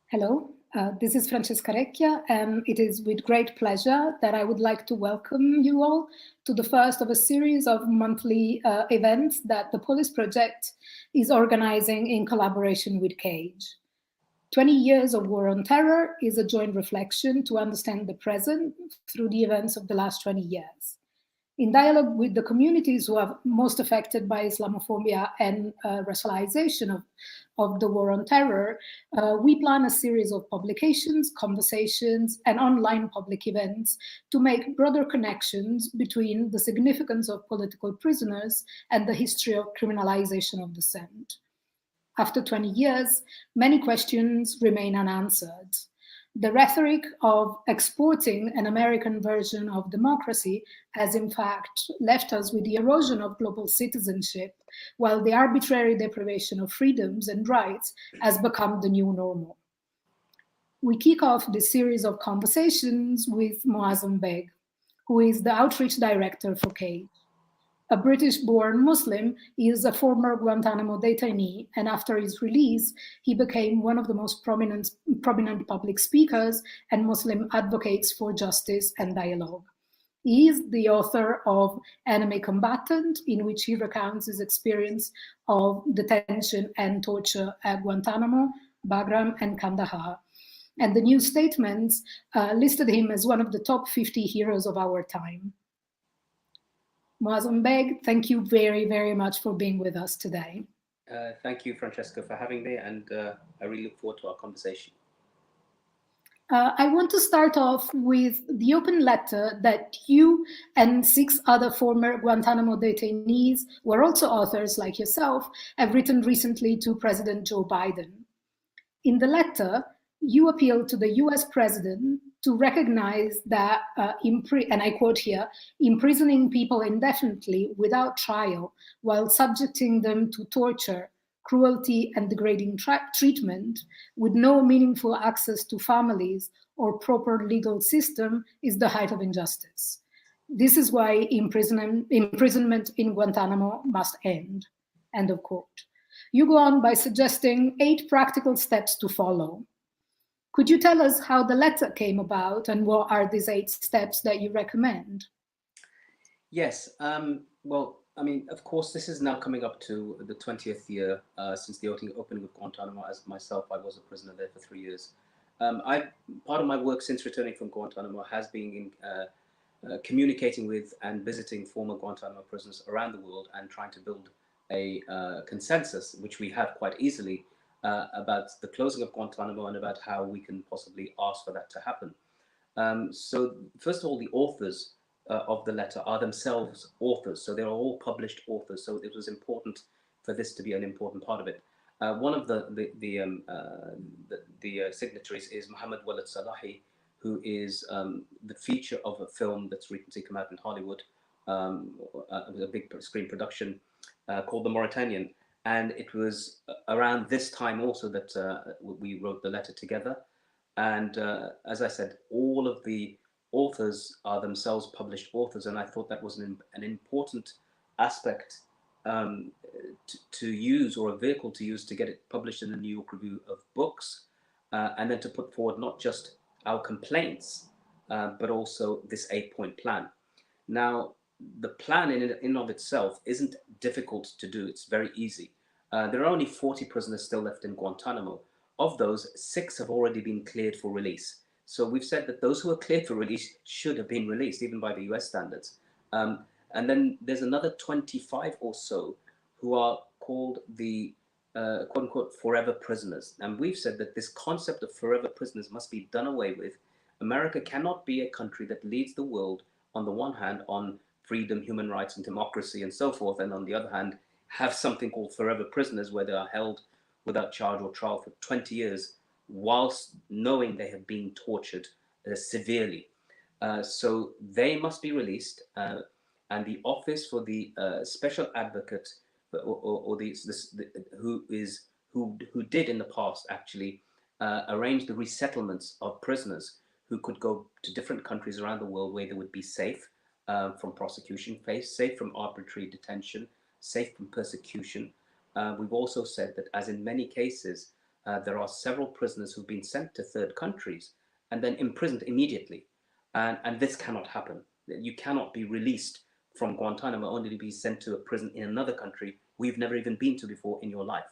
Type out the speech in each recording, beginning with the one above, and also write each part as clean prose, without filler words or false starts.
Hello, this is Francesca Recchia, and it is with great pleasure that I would like to welcome you all to the first of a series of monthly events that the Polis Project is organizing in collaboration with CAGE. 20 years of war on terror is a joint reflection to understand the present through the events of the last 20 years. In dialogue with the communities who are most affected by Islamophobia and racialization of the war on terror, we plan a series of publications, conversations, and online public events to make broader connections between the significance of political prisoners and the history of criminalization of dissent. After 20 years, many questions remain unanswered. The rhetoric of exporting an American version of democracy has in fact left us with the erosion of global citizenship, while the arbitrary deprivation of freedoms and rights has become the new normal. We kick off this series of conversations with Moazzam Begg, who is the outreach director for CAGE. A British-born Muslim, he is a former Guantanamo detainee, and after his release, he became one of the most prominent public speakers and Muslim advocates for justice and dialogue. He is the author of Enemy Combatant, in which he recounts his experience of detention and torture at Guantanamo, Bagram, and Kandahar. And the New Statements listed him as one of the top 50 heroes of our time. Moazzam Begg, thank you very, very much for being with us today. Thank you, Francesca, for having me, and I really look forward to our conversation. I want to start off with the open letter that you and 6 other former Guantanamo detainees, who are also authors like yourself, have written recently to President Joe Biden. In the letter, you appeal to the US president to recognize that, and I quote here, imprisoning people indefinitely without trial while subjecting them to torture, cruelty, and degrading treatment with no meaningful access to families or proper legal system is the height of injustice. This is why imprisonment in Guantanamo must end, end of quote. You go on by suggesting 8 practical steps to follow. Could you tell us how the letter came about and what are these 8 steps that you recommend? Yes, well, I mean, of course, this is now coming up to the 20th year since the opening of Guantanamo. As myself, I was a prisoner there for 3 years. Part of my work since returning from Guantanamo has been in communicating with and visiting former Guantanamo prisoners around the world and trying to build a consensus, which we have quite easily, about the closing of Guantanamo and about how we can possibly ask for that to happen. So first of all, the authors of the letter are themselves authors. So they're all published authors. So it was important for this to be an important part of it. One of the signatories is Mohammed Walid Salahi, who is the feature of a film that's recently come out in Hollywood, a big screen production called The Mauritanian. And it was around this time also that we wrote the letter together. And as I said, all of the authors are themselves published authors. And I thought that was an important aspect to use, or a vehicle to use, to get it published in the New York Review of Books. And then to put forward not just our complaints, but also this 8-point plan. Now, the plan in and of itself isn't difficult to do. It's very easy. There are only 40 prisoners still left in Guantanamo. Of those, 6 have already been cleared for release. So we've said that those who are cleared for release should have been released, even by the US standards. And then there's another 25 or so who are called the quote unquote forever prisoners. And we've said that this concept of forever prisoners must be done away with. America cannot be a country that leads the world, on the one hand, on freedom, human rights, and democracy, and so forth, and on the other hand, have something called forever prisoners, where they are held without charge or trial for 20 years, whilst knowing they have been tortured severely. So they must be released, and the office for the special advocate, or who did in the past actually arrange the resettlements of prisoners who could go to different countries around the world where they would be safe from prosecution, safe from arbitrary detention, safe from persecution. We've also said that, as in many cases, there are several prisoners who've been sent to third countries and then imprisoned immediately. And this cannot happen. You cannot be released from Guantanamo only to be sent to a prison in another country we've never even been to before in your life.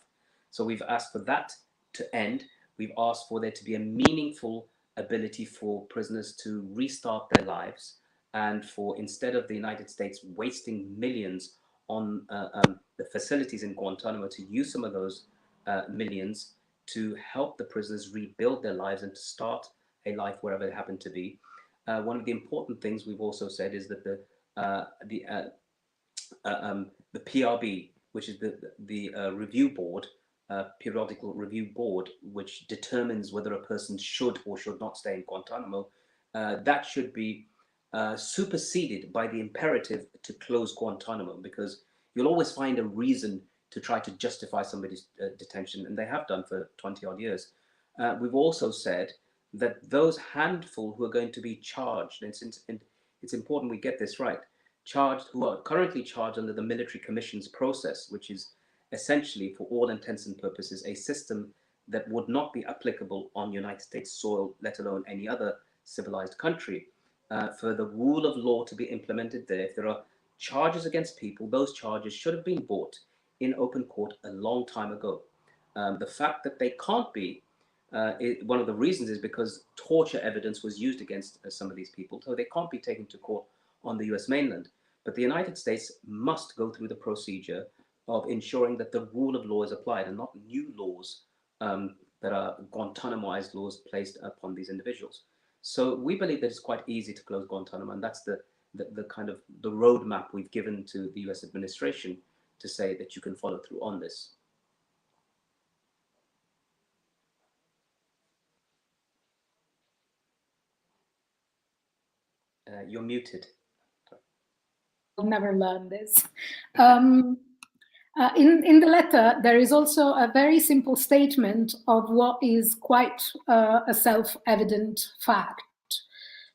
So we've asked for that to end. We've asked for there to be a meaningful ability for prisoners to restart their lives, and for, instead of the United States wasting millions on the facilities in Guantanamo, to use some of those millions to help the prisoners rebuild their lives and to start a life wherever they happen to be. One of the important things we've also said is that the PRB, which is the review board, periodical review board, which determines whether a person should or should not stay in Guantanamo, that should be superseded by the imperative to close Guantanamo, because you'll always find a reason to try to justify somebody's detention, and they have done for 20 odd years. We've also said that those handful who are going to be charged, and it's important we get this right, who are currently charged under the military commissions process, which is essentially, for all intents and purposes, a system that would not be applicable on United States soil, let alone any other civilized country. For the rule of law to be implemented there, if there are charges against people, those charges should have been brought in open court a long time ago. The fact that they can't be, one of the reasons is because torture evidence was used against some of these people, so they can't be taken to court on the US mainland. But the United States must go through the procedure of ensuring that the rule of law is applied, and not new laws that are Guantanamoized laws placed upon these individuals. So we believe that it's quite easy to close Guantanamo, and that's the kind of the roadmap we've given to the US administration to say that you can follow through on this. You're muted. I'll never learn this. In the letter, there is also a very simple statement of what is quite a self-evident fact.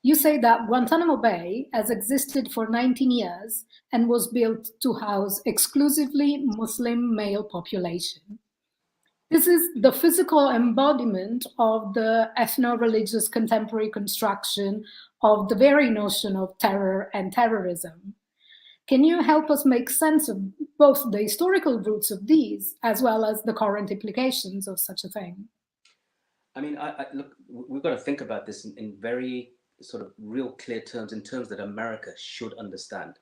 You say that Guantanamo Bay has existed for 19 years and was built to house exclusively Muslim male population. This is the physical embodiment of the ethno-religious contemporary construction of the very notion of terror and terrorism. Can you help us make sense of both the historical roots of these as well as the current implications of such a thing? I mean, look, we've got to think about this in very sort of real clear terms, in terms that America should understand.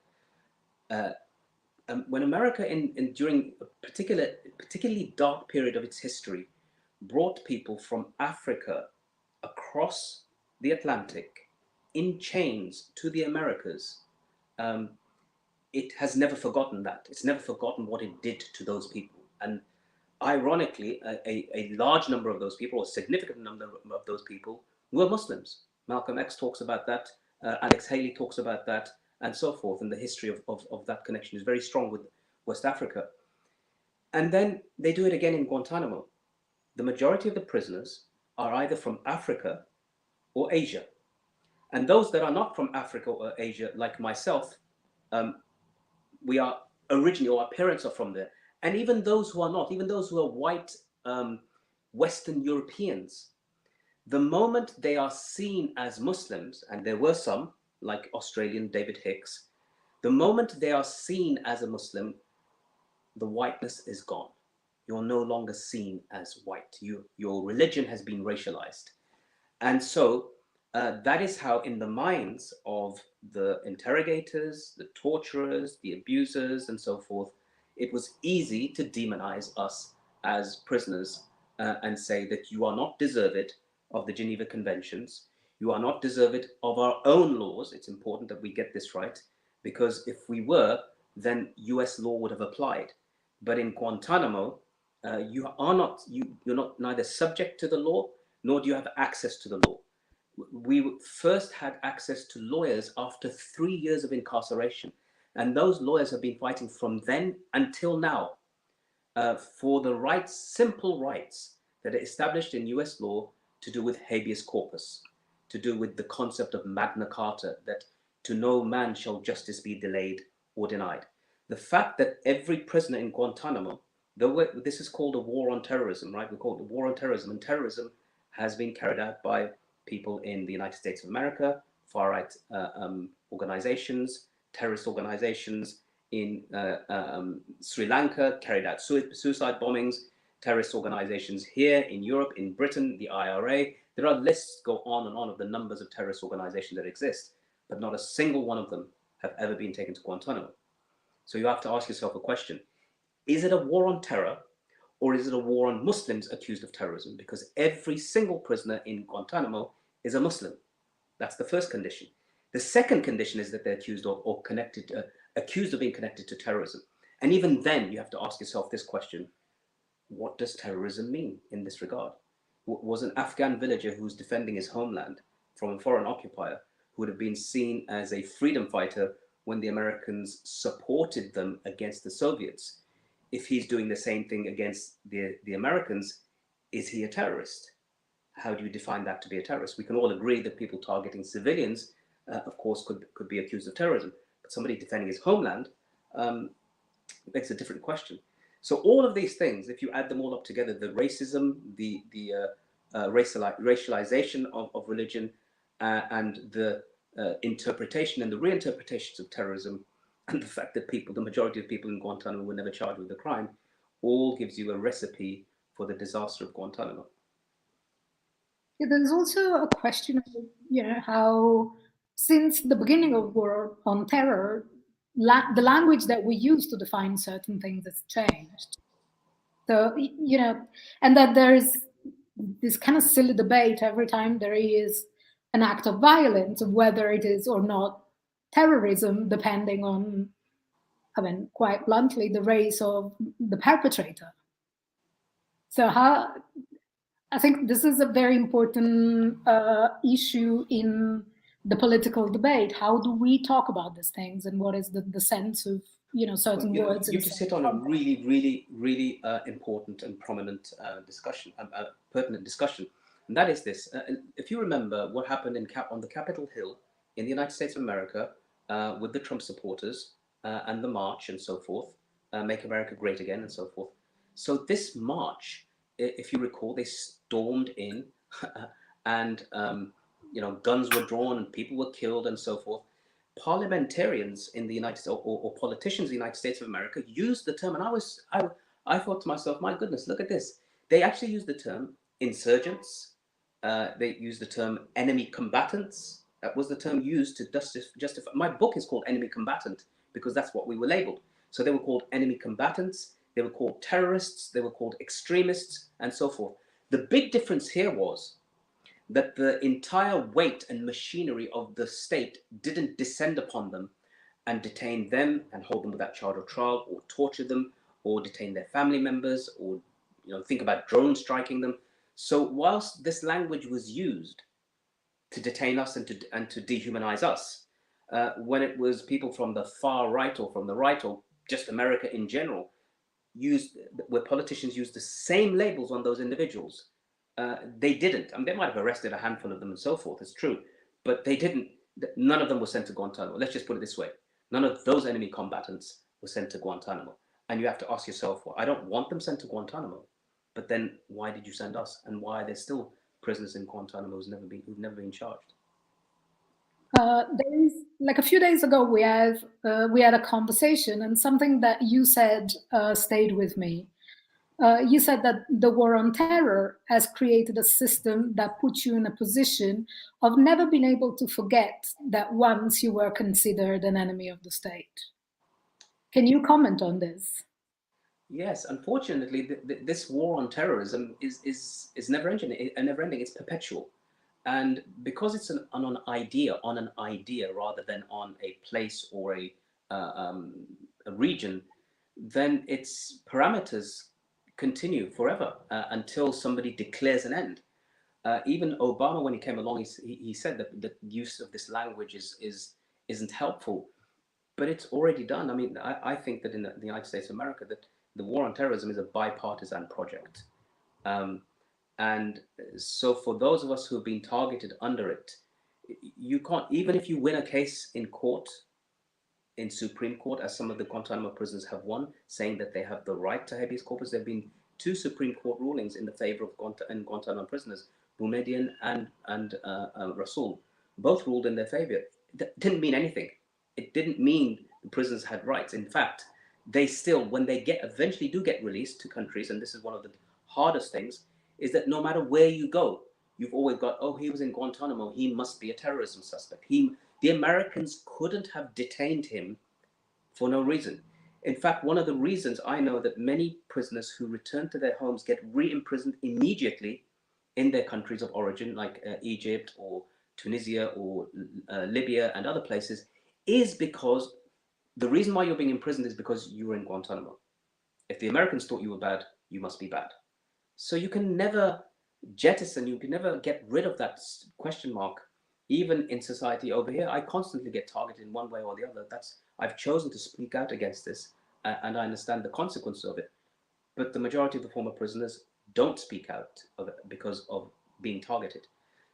When America, during a particularly dark period of its history, brought people from Africa across the Atlantic in chains to the Americas, it has never forgotten that. It's never forgotten what it did to those people. And ironically, a large number of those people, or a significant number of those people, were Muslims. Malcolm X talks about that, Alex Haley talks about that, and so forth. And the history of that connection is very strong with West Africa. And then they do it again in Guantanamo. The majority of the prisoners are either from Africa or Asia. And those that are not from Africa or Asia, like myself, we are originally, or our parents are from there. And even those who are not, even those who are white Western Europeans, the moment they are seen as Muslims, and there were some, like Australian David Hicks, the moment they are seen as a Muslim, the whiteness is gone. You're no longer seen as white. Your religion has been racialized. And so that is how, in the minds of the interrogators, the torturers, the abusers, and so forth, it was easy to demonize us as prisoners and say that you are not deserved of the Geneva Conventions. You are not deserved of our own laws. It's important that we get this right, because if we were, then US law would have applied. But in Guantanamo, you're not neither subject to the law, nor do you have access to the law. We first had access to lawyers after 3 years of incarceration. And those lawyers have been fighting from then until now for the rights, simple rights that are established in US law to do with habeas corpus, to do with the concept of Magna Carta, that to no man shall justice be delayed or denied. The fact that every prisoner in Guantanamo This is called a war on terrorism, right? We call it the war on terrorism, and terrorism has been carried out by people in the United States of America, far-right organizations, terrorist organizations in Sri Lanka, carried out suicide bombings, terrorist organizations here in Europe, in Britain, the IRA. There are lists go on and on of the numbers of terrorist organizations that exist, but not a single one of them have ever been taken to Guantanamo. So you have to ask yourself a question. Is it a war on terror, or is it a war on Muslims accused of terrorism? Because every single prisoner in Guantanamo is a Muslim. That's the first condition. The second condition is that they're accused or connected, accused of being connected to terrorism. And even then, you have to ask yourself this question: what does terrorism mean in this regard? Was an Afghan villager who was defending his homeland from a foreign occupier, who would have been seen as a freedom fighter when the Americans supported them against the Soviets. If he's doing the same thing against the Americans, is he a terrorist? How do you define that to be a terrorist? We can all agree that people targeting civilians, of course, could be accused of terrorism. But somebody defending his homeland makes a different question. So all of these things, if you add them all up together, the racism, the racialization of religion, and the interpretation and the reinterpretations of terrorism, and the fact that the majority of people in Guantanamo were never charged with a crime, all gives you a recipe for the disaster of Guantanamo. Yeah, there's also a question of, how since the beginning of war on terror, the language that we use to define certain things has changed. So, and that there's this kind of silly debate every time there is an act of violence, of whether it is or not terrorism, depending on, quite bluntly, the race of the perpetrator. So I think this is a very important issue in the political debate. How do we talk about these things, and what is the sense of certain words? You just hit on a really, really, really important and prominent discussion, pertinent discussion, and that is this. If you remember what happened on the Capitol Hill in the United States of America with the Trump supporters and the march and so forth, Make America Great Again and so forth. So this march, if you recall, they stormed in and guns were drawn and people were killed and so forth. Parliamentarians in the United States, or politicians in the United States of America, used the term, and I thought to myself, my goodness, look at this. They actually used the term insurgents. They used the term enemy combatants. That was the term used to justify. My book is called Enemy Combatant because that's what we were labeled. So they were called enemy combatants. They were called terrorists, they were called extremists, and so forth. The big difference here was that the entire weight and machinery of the state didn't descend upon them and detain them and hold them without charge or trial, or torture them, or detain their family members, or think about drone striking them. So whilst this language was used to detain us and to dehumanize us, when it was people from the far right or from the right or just America in general, where politicians used the same labels on those individuals, they didn't. They might have arrested a handful of them and so forth, it's true, but they didn't. None of them were sent to Guantanamo. Let's just put it this way. None of those enemy combatants were sent to Guantanamo. And you have to ask yourself, well, I don't want them sent to Guantanamo, but then why did you send us? And why are there still prisoners in Guantanamo who've never been charged? There is, like, a few days ago, we had a conversation, and something that you said stayed with me. You said that the war on terror has created a system that puts you in a position of never being able to forget that once you were considered an enemy of the state. Can you comment on this? Yes, unfortunately, this war on terrorism is never ending. It's perpetual. And because it's on an idea rather than on a place or a region, then its parameters continue forever until somebody declares an end. Even Obama, when he came along, he said that the use of this language isn't helpful, but it's already done. I think that in the United States of America, that the war on terrorism is a bipartisan project. And so for those of us who have been targeted under it, you can't, even if you win a case in court, in Supreme Court, as some of the Guantanamo prisoners have won, saying that they have the right to habeas corpus. There have been two Supreme Court rulings in the favor of Guantanamo prisoners, Boumediene and Rasool. Both ruled in their favor. That didn't mean anything. It didn't mean the prisoners had rights. In fact, they still, when they eventually do get released to countries, and this is one of the hardest things, is that no matter where you go, you've always got, oh, he was in Guantanamo, he must be a terrorism suspect. The Americans couldn't have detained him for no reason. In fact, one of the reasons I know that many prisoners who return to their homes get re-imprisoned immediately in their countries of origin, like Egypt or Tunisia or Libya and other places, is because the reason why you're being imprisoned is because you were in Guantanamo. If the Americans thought you were bad, you must be bad. So you can never jettison, you can never get rid of that question mark. Even in society over here, I constantly get targeted in one way or the other. I've chosen to speak out against this, and I understand the consequences of it. But the majority of the former prisoners don't speak out of it because of being targeted.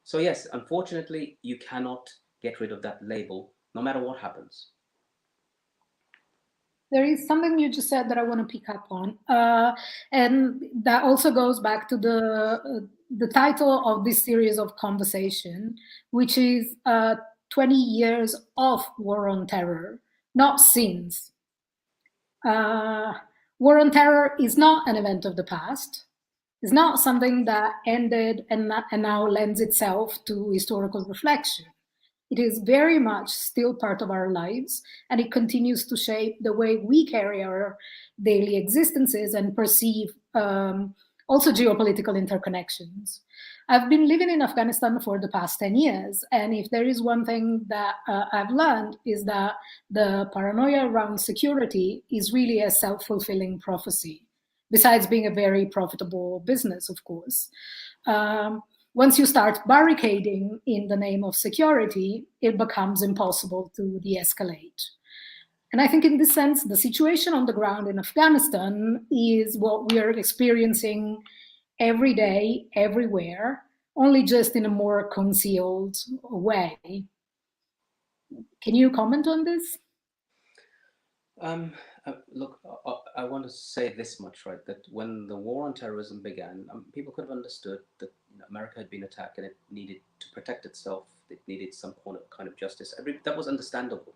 So yes, unfortunately, you cannot get rid of that label, no matter what happens. There is something you just said that I want to pick up on, and that also goes back to the title of this series of conversation, which is 20 years of war on terror, not since. War on terror is not an event of the past. It's not something that ended and now lends itself to historical reflection. It is very much still part of our lives, and it continues to shape the way we carry our daily existences and perceive also geopolitical interconnections. I've been living in Afghanistan for the past 10 years, and if there is one thing that I've learned is that the paranoia around security is really a self-fulfilling prophecy, besides being a very profitable business, of course. Once you start barricading in the name of security, it becomes impossible to de-escalate. And I think in this sense, the situation on the ground in Afghanistan is what we are experiencing every day, everywhere, only just in a more concealed way. Can you comment on this? Look, I want to say this much, right? That when the war on terrorism began, people could have understood that America had been attacked and it needed to protect itself. It needed some kind of justice. That was understandable.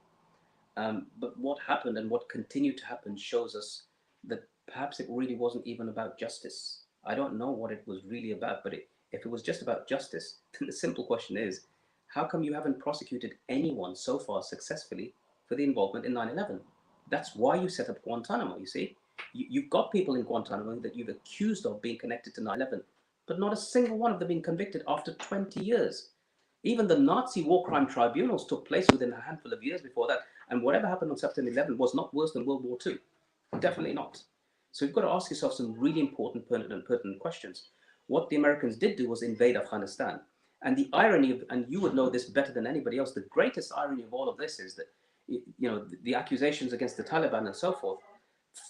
But what happened and what continued to happen shows us that perhaps it really wasn't even about justice. I don't know what it was really about, but if it was just about justice, then the simple question is, how come you haven't prosecuted anyone so far successfully for the involvement in 9/11? That's why you set up Guantanamo, you see. You've got people in Guantanamo that you've accused of being connected to 9/11, but not a single one of them being convicted after 20 years. Even the Nazi war crime tribunals took place within a handful of years before that, and whatever happened on September 11 was not worse than World War II. Definitely not. So you've got to ask yourself some really important, pertinent questions. What the Americans did do was invade Afghanistan. And the irony of, and you would know this better than anybody else, the greatest irony of all of this is that, the accusations against the Taliban and so forth,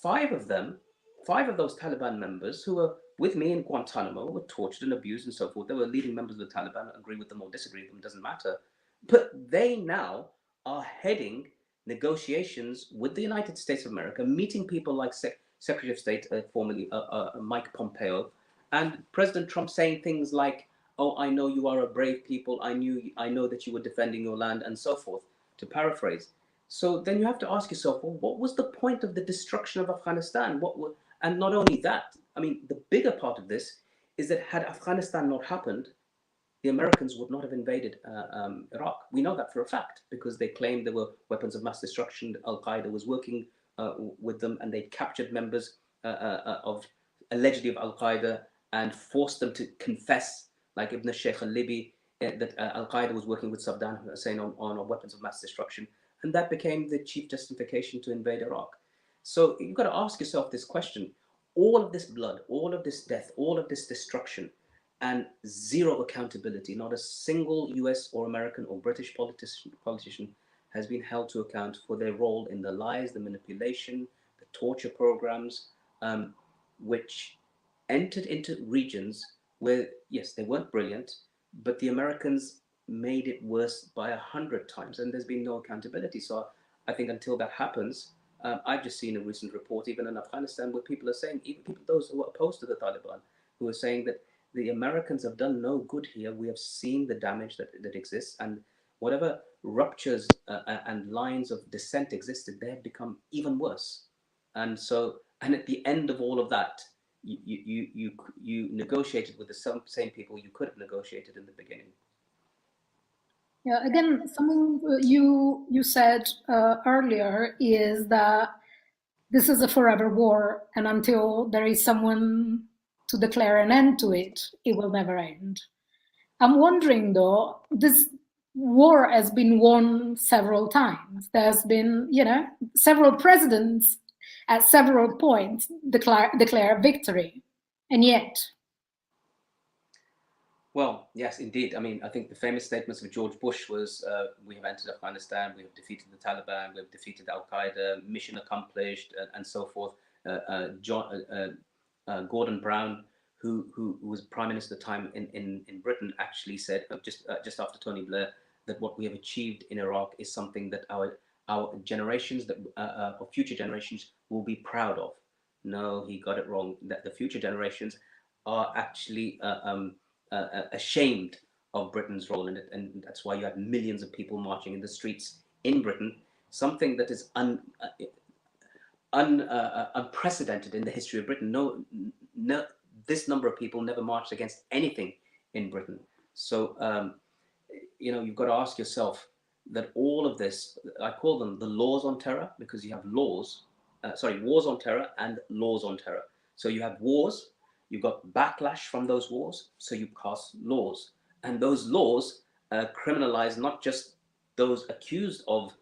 five of those Taliban members who were with me in Guantanamo were tortured and abused and so forth. They were leading members of the Taliban. Agree with them or disagree with them, doesn't matter. But they now are heading negotiations with the United States of America, meeting people like Secretary of State, formerly Mike Pompeo, and President Trump saying things like, "Oh, I know you are a brave people. I know that you were defending your land," and so forth, to paraphrase. So then you have to ask yourself, well, what was the point of the destruction of Afghanistan? And not only that, I mean, the bigger part of this is that had Afghanistan not happened, the Americans would not have invaded Iraq. We know that for a fact because they claimed there were weapons of mass destruction. Al-Qaeda was working with them, and they captured members of allegedly of Al-Qaeda and forced them to confess, like Ibn Sheikh al-Libi, that Al-Qaeda was working with Saddam Hussein on weapons of mass destruction. And that became the chief justification to invade Iraq. So you've got to ask yourself this question. All of this blood, all of this death, all of this destruction, and zero accountability. Not a single US or American or British politician has been held to account for their role in the lies, the manipulation, the torture programs, which entered into regions where, yes, they weren't brilliant, but the Americans made it worse by 100 times, and there's been no accountability. So I think until that happens, I've just seen a recent report, even in Afghanistan, where people are saying, even people, those who are opposed to the Taliban, who are saying that the Americans have done no good here. We have seen the damage that exists, and whatever ruptures and lines of dissent existed, they have become even worse. And so, and at the end of all of that, you negotiated with the same people you could have negotiated in the beginning. Yeah, again, something you said earlier is that this is a forever war, and until there is someone to declare an end to it, it will never end. I'm wondering, though, this war has been won several times. There's been, several presidents at several points declare victory, and yet. Well, yes, indeed. I mean, I think the famous statements of George Bush was, we have entered Afghanistan, we have defeated the Taliban, we have defeated Al-Qaeda, mission accomplished, and so forth. Gordon Brown, who was Prime Minister at the time in Britain, actually said, just after Tony Blair, that what we have achieved in Iraq is something that our generations, or future generations, will be proud of. No, he got it wrong. That the future generations are actually ashamed of Britain's role in it, and that's why you have millions of people marching in the streets in Britain, something that is unprecedented in the history of Britain. No, this number of people never marched against anything in Britain. So, you've got to ask yourself that all of this, I call them the laws on terror, because you have wars on terror and laws on terror. So you have wars, you've got backlash from those wars, so you pass laws. And those laws criminalize not just those accused of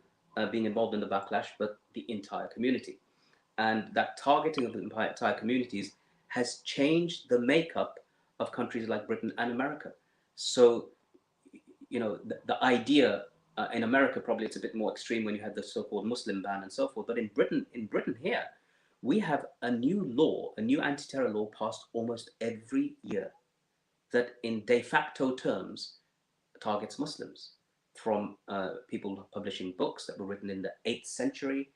being involved in the backlash, but the entire community. And that targeting of the entire communities has changed the makeup of countries like Britain and America. So, the idea in America, probably it's a bit more extreme when you have the so-called Muslim ban and so forth. But in Britain here, we have a new law, a new anti-terror law passed almost every year that in de facto terms targets Muslims, from people publishing books that were written in the 8th century,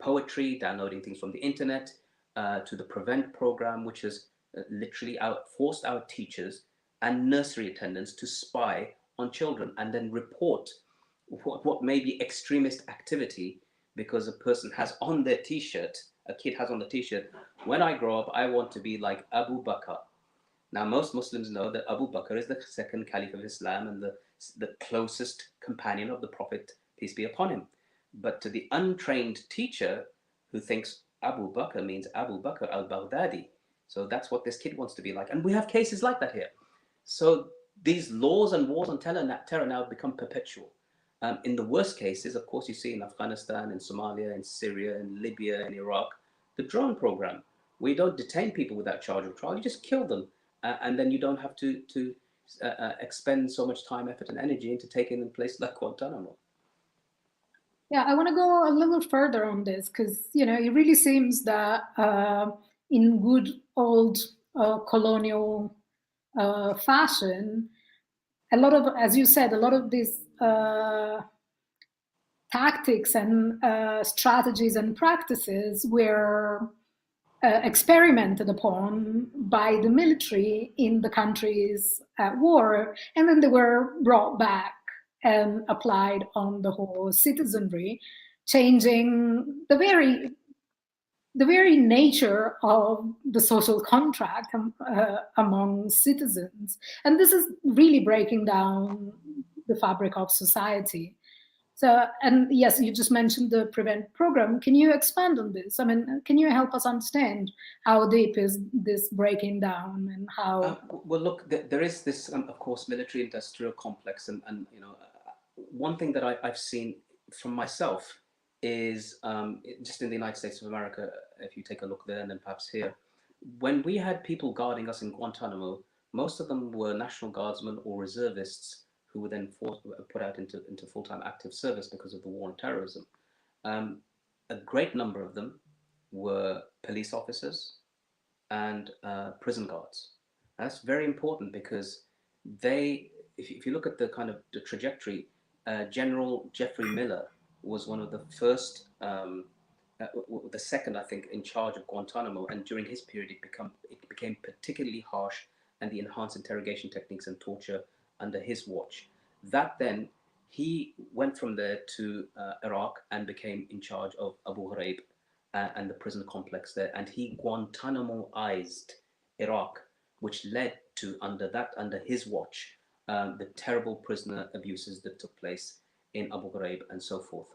poetry, downloading things from the internet, to the Prevent program, which has literally forced our teachers and nursery attendants to spy on children and then report what may be extremist activity, because a person has on their t-shirt, a kid has on the t-shirt, when I grow up, I want to be like Abu Bakr. Now, most Muslims know that Abu Bakr is the second caliph of Islam and the closest companion of the Prophet, peace be upon him. But to the untrained teacher who thinks Abu Bakr means Abu Bakr al-Baghdadi. So that's what this kid wants to be like. And we have cases like that here. So these laws and wars on terror now become perpetual. In the worst cases, of course, you see in Afghanistan, in Somalia, in Syria, in Libya, in Iraq, the drone program. We don't detain people without charge or trial, you just kill them. And then you don't have to expend so much time, effort, and energy into taking them places like Guantanamo. Yeah, I want to go a little further on this, because it really seems that in good old colonial fashion, a lot of, as you said, a lot of these tactics and strategies and practices were experimented upon by the military in the countries at war, and then they were brought back and applied on the whole citizenry, changing the very nature of the social contract among citizens. And this is really breaking down the fabric of society. So, and yes, you just mentioned the Prevent program. Can you expand on this? I mean, can you help us understand how deep is this breaking down, and how? Well, look, there is this, of course, military-industrial complex, and one thing that I've seen from myself is just in the United States of America, if you take a look there and then perhaps here, when we had people guarding us in Guantanamo, most of them were National Guardsmen or reservists who were then put out into full-time active service because of the war on terrorism. A great number of them were police officers and prison guards. That's very important, because if you look at the kind of the trajectory, General Jeffrey Miller was one of the first, the second, I think, in charge of Guantanamo. And during his period, it became particularly harsh, and the enhanced interrogation techniques and torture under his watch. That then, he went from there to Iraq and became in charge of Abu Ghraib and the prison complex there. And he Guantanamo-ized Iraq, which led to, under his watch, the terrible prisoner abuses that took place in Abu Ghraib and so forth.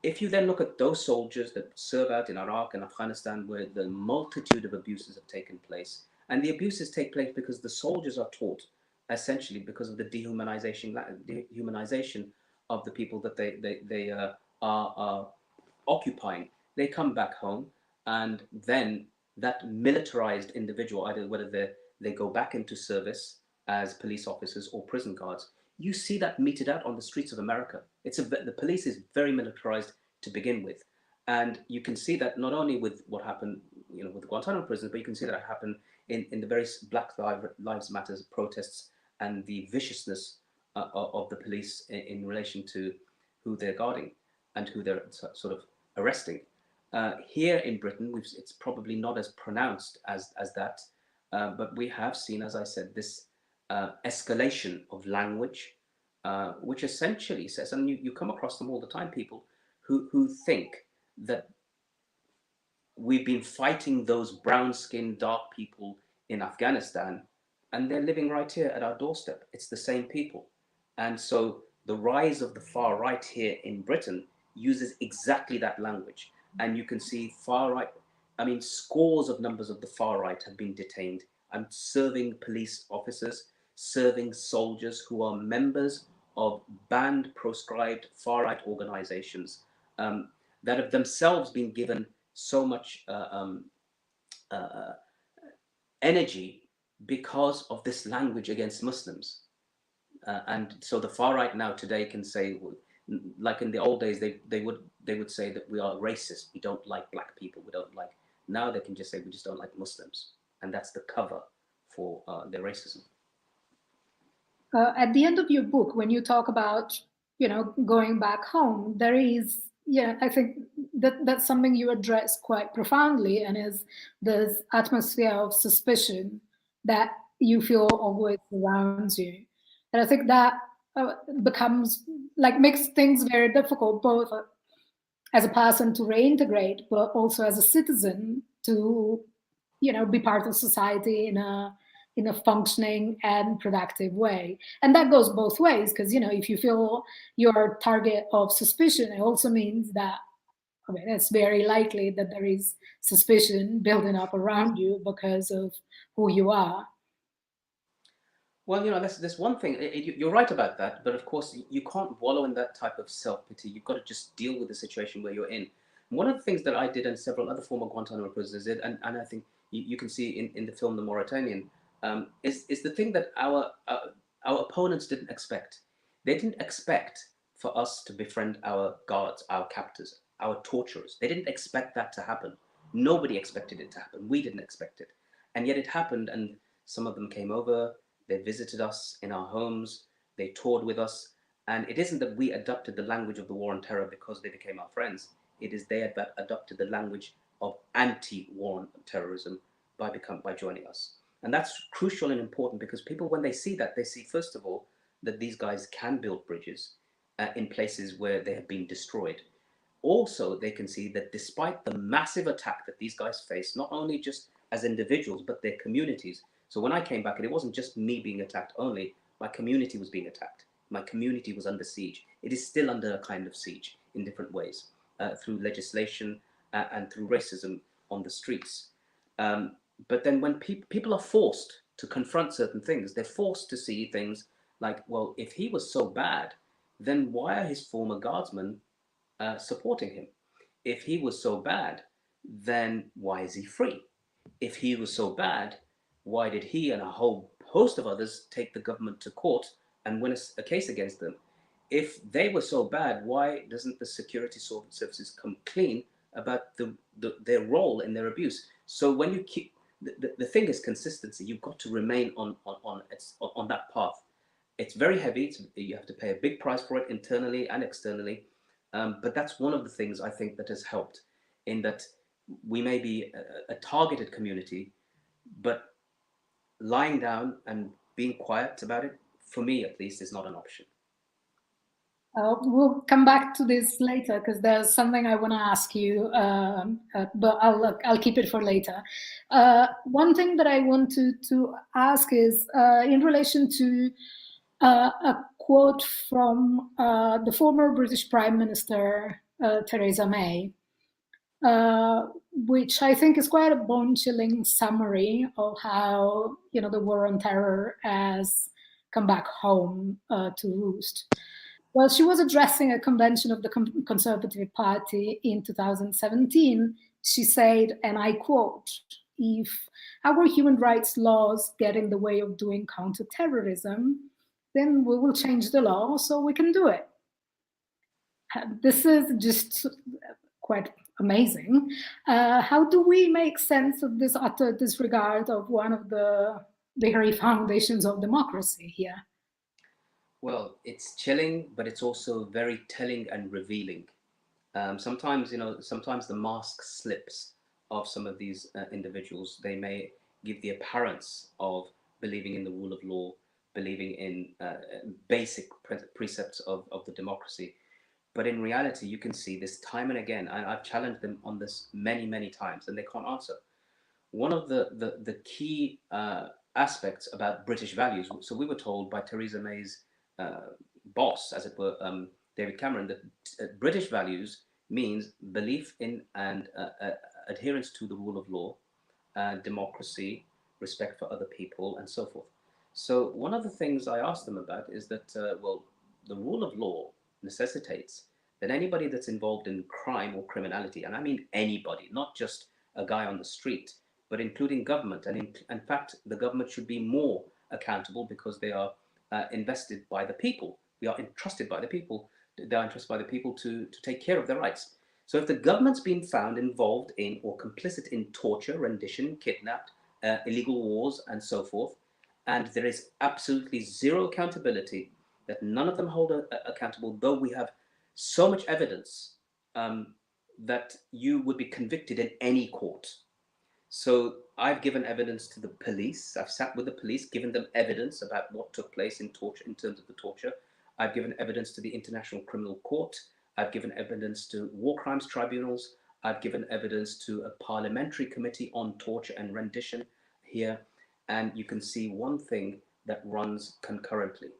If you then look at those soldiers that serve out in Iraq and Afghanistan, where the multitude of abuses have taken place, and the abuses take place because the soldiers are taught, essentially because of the dehumanization of the people that they are occupying. They come back home, and then that militarized individual, either whether they go back into service as police officers or prison guards, you see that meted out on the streets of America. The police is very militarized to begin with, and you can see that not only with what happened, with the Guantanamo prisons, but you can see that happen in the various Black Lives Matter protests and the viciousness of the police in relation to who they're guarding and who they're sort of arresting. Here in Britain, it's probably not as pronounced as that, but we have seen, as I said, this escalation of language, which essentially says, and you come across them all the time, people who think that we've been fighting those brown-skinned, dark people in Afghanistan, and they're living right here at our doorstep. It's the same people. And so the rise of the far right here in Britain uses exactly that language. And you can see far right, scores of numbers of the far right have been detained and serving police officers, serving soldiers who are members of banned, proscribed far right organizations that have themselves been given so much energy because of this language against Muslims. And so the far right now today can say, like in the old days, they would say that we are racist, we don't like black people, we don't like. Now they can just say we just don't like Muslims, and that's the cover for their racism. At the end of your book, when you talk about going back home, there is I think that's something you address quite profoundly, and is this atmosphere of suspicion that you feel always surrounds you. And I think that becomes makes things very difficult, both as a person to reintegrate, but also as a citizen to be part of society in a functioning and productive way. And that goes both ways, because if you feel you're a target of suspicion, it also means that it's very likely that there is suspicion building up around you because of who you are. Well, that's one thing. You're right about that, but of course you can't wallow in that type of self-pity. You've got to just deal with the situation where you're in. One of the things that I did, and several other former Guantanamo prisoners did, and I think you can see in the film The Mauritanian, is the thing that our opponents didn't expect. They didn't expect for us to befriend our guards, our captors, our torturers. They didn't expect that to happen. Nobody expected it to happen. We didn't expect it. And yet it happened, and some of them came over, they visited us in our homes, they toured with us, and it isn't that we adopted the language of the war on terror because they became our friends. It is they adopted the language of anti-war on terrorism by joining us. And that's crucial and important, because people, when they see that, they see, first of all, that these guys can build bridges in places where they have been destroyed. Also, they can see that despite the massive attack that these guys face, not only just as individuals, but their communities. So when I came back, and it wasn't just me being attacked only, my community was being attacked. My community was under siege. It is still under a kind of siege in different ways, through legislation and through racism on the streets. But then when people are forced to confront certain things, they're forced to see things like, well, if he was so bad, then why are his former guardsmen supporting him? If he was so bad, then why is he free? If he was so bad, why did he and a whole host of others take the government to court and win a case against them? If they were so bad, why doesn't the security services come clean about their role in their abuse? So when you keep, the thing is consistency. You've got to remain on that path. It's very heavy. You have to pay a big price for it internally and externally. But that's one of the things I think that has helped, in that we may be a targeted community, but lying down and being quiet about it, for me at least, is not an option. We'll come back to this later because there's something I want to ask you, but I'll keep it for later. One thing that I want to ask is in relation to a quote from the former British Prime Minister Theresa May, which I think is quite a bone-chilling summary of how the war on terror has come back home to roost. Well, she was addressing a convention of the Conservative Party in 2017. She said, and I quote, "If our human rights laws get in the way of doing counterterrorism, then we will change the law so we can do it." This is just quite amazing. How do we make sense of this utter disregard of one of the very foundations of democracy here? Well, it's chilling, but it's also very telling and revealing. Sometimes the mask slips of some of these individuals. They may give the appearance of believing in the rule of law, believing in basic precepts of the democracy. But in reality, you can see this time and again. I've challenged them on this many, many times, and they can't answer. One of the key aspects about British values, so we were told by Theresa May's boss, as it were, David Cameron, that British values means belief in and adherence to the rule of law, democracy, respect for other people, and so forth. So one of the things I asked them about is that, well, the rule of law necessitates that anybody that's involved in crime or criminality, and I mean anybody, not just a guy on the street, but including government, and in fact, the government should be more accountable because they are invested by the people. We are entrusted by the people. They are entrusted by the people to take care of their rights. So if the government's been found involved in or complicit in torture, rendition, kidnapped, illegal wars, and so forth, and there is absolutely zero accountability, that none of them hold accountable, though we have so much evidence that you would be convicted in any court. So I've given evidence to the police. I've sat with the police, given them evidence about what took place in torture, in terms of the torture. I've given evidence to the International Criminal Court. I've given evidence to war crimes tribunals. I've given evidence to a parliamentary committee on torture and rendition here. And you can see one thing that runs concurrently